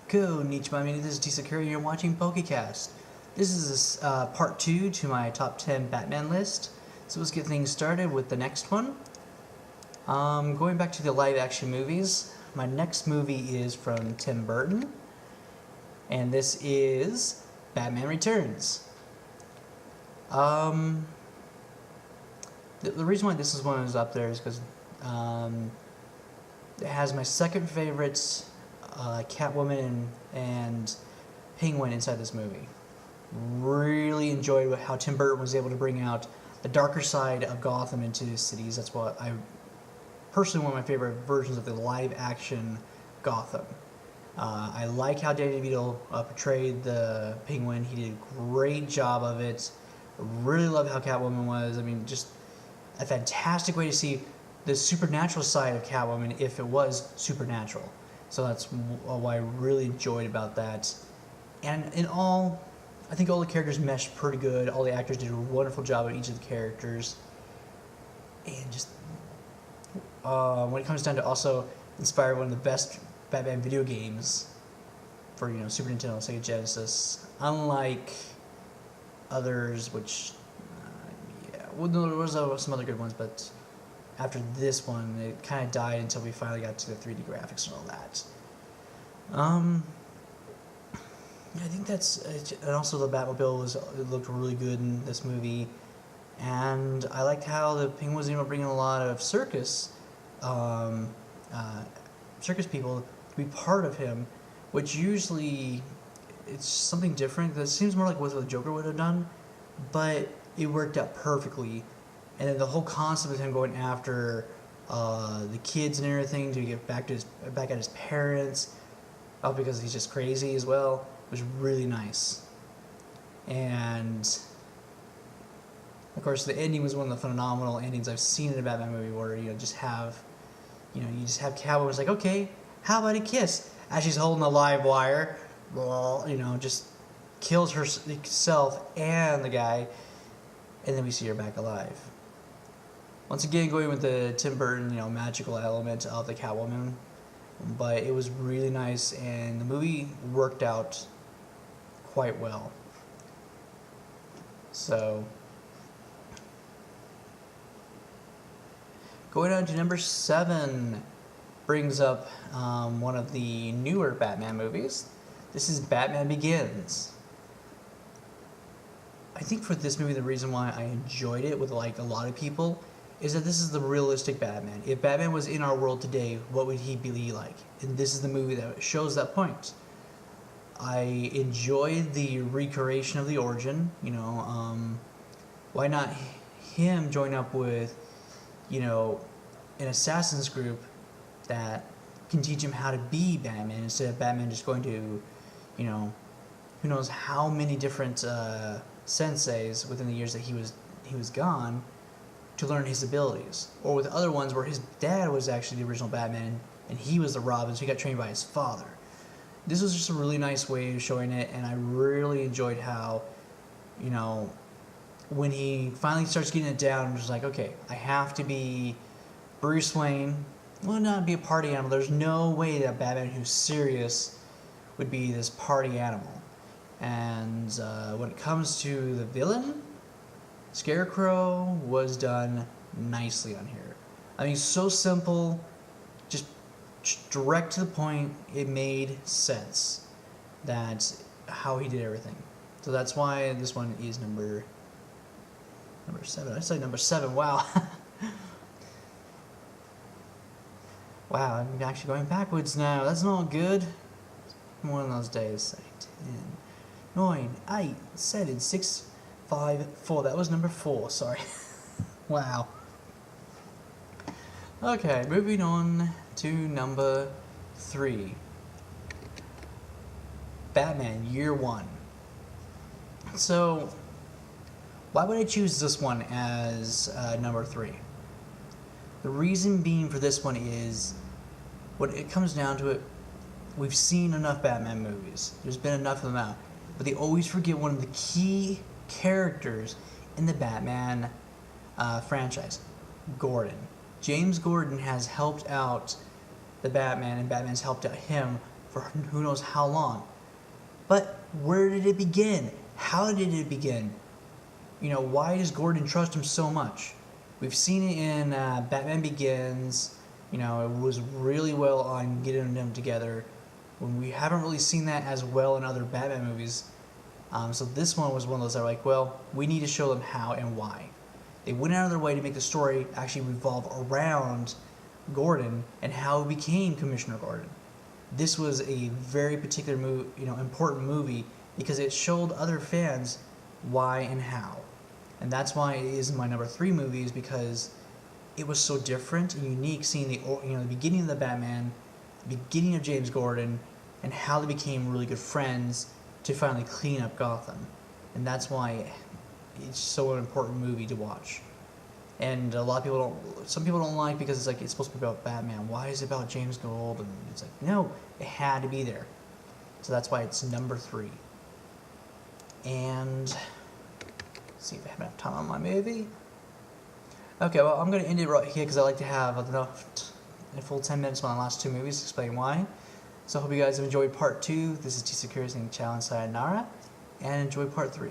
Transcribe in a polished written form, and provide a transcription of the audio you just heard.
Konnichiwa, this is Tisakura and you're watching PokeCast. This is part 2 to my top 10 Batman list. So let's get things started with the next one. Going back to the live action movies, my next movie is from Tim Burton. And this is Batman Returns. The reason why this is one is up there is because it has my second favorite Catwoman and Penguin inside this movie. Really enjoyed how Tim Burton was able to bring out the darker side of Gotham into the cities. That's what I personally one of my favorite versions of the live action Gotham. I like how Danny DeVito portrayed the Penguin. He did a great job of it. I really love how Catwoman was. I mean, just a fantastic way to see the supernatural side of Catwoman if it was supernatural. So that's what I really enjoyed about that. And in all, I think all the characters meshed pretty good. All the actors did a wonderful job of each of the characters. And just, when it comes down to also inspired one of the best Batman video games for, Super Nintendo, Sega Genesis. Unlike others, which, well, no, there was some other good ones, but after this one, it kind of died until we finally got to the 3D graphics and all that. I think that's, and also the Batmobile looked really good in this movie, and I liked how the Penguin was able to bring in a lot of circus people to be part of him, which usually it's something different. That seems more like what the Joker would have done, but it worked out perfectly. And then the whole concept of him going after the kids and everything to get back at his parents, because he's just crazy as well, was really nice. And of course, the ending was one of the phenomenal endings I've seen in a Batman movie, where you just have Catwoman was like, okay, how about a kiss? As she's holding the live wire, just kills herself and the guy, and then we see her back alive. Once again, going with the Tim Burton, magical element of the Catwoman, but it was really nice, and the movie worked out quite well. So, going on to number 7, brings up one of the newer Batman movies. This is Batman Begins. I think for this movie, the reason why I enjoyed it with a lot of people is that this is the realistic Batman. If Batman was in our world today, what would he be like? And this is the movie that shows that point. I enjoyed the recreation of the origin. Why not him join up with, an assassin's group that can teach him how to be Batman instead of Batman just going to, who knows how many different senseis within the years that he was gone to learn his abilities. Or with other ones where his dad was actually the original Batman and he was the Robin, so he got trained by his father. This was just a really nice way of showing it, and I really enjoyed how, when he finally starts getting it down, I'm just like, okay, I have to be Bruce Wayne. Well, not be a party animal. There's no way that Batman who's serious would be this party animal. And when it comes to the villain, Scarecrow was done nicely on here. I mean, so simple, just direct to the point. It made sense. That's how he did everything. So that's why this one is number 7. I said number 7. Wow. Wow, I'm actually going backwards now. That's not good. One of those days. 10, 9, 8, 7, 6, 5, 4. That was number 4, sorry. Wow. Okay, moving on to number 3. Batman Year One. So, why would I choose this one as number 3? The reason being for this one is, when it comes down to it, we've seen enough Batman movies. There's been enough of them out. But they always forget one of the key characters in the Batman franchise, Gordon. James Gordon has helped out the Batman, and Batman's helped out him for who knows how long. But where did it begin? How did it begin? Why does Gordon trust him so much? We've seen it in Batman Begins. It was really well on getting them together. When we haven't really seen that as well in other Batman movies. So this one was one of those that are like, well, we need to show them how and why. They went out of their way to make the story actually revolve around Gordon and how he became Commissioner Gordon. This was a very particular important movie because it showed other fans why and how. And that's why it is my number 3 movie, is because it was so different and unique, seeing the beginning of the Batman, the beginning of James Gordon, and how they became really good friends to finally clean up Gotham. And that's why it's so an important movie to watch. And some people don't like because it's supposed to be about Batman. Why is it about James Gordon? It's like, no, it had to be there. So that's why it's number 3. And let's see if I have enough time on my movie. Okay, well, I'm going to end it right here because I like to have a full 10 minutes on the last 2 movies to explain why. So I hope you guys have enjoyed part 2. This is T. Secure saying ciao and sayonara, and enjoy part 3.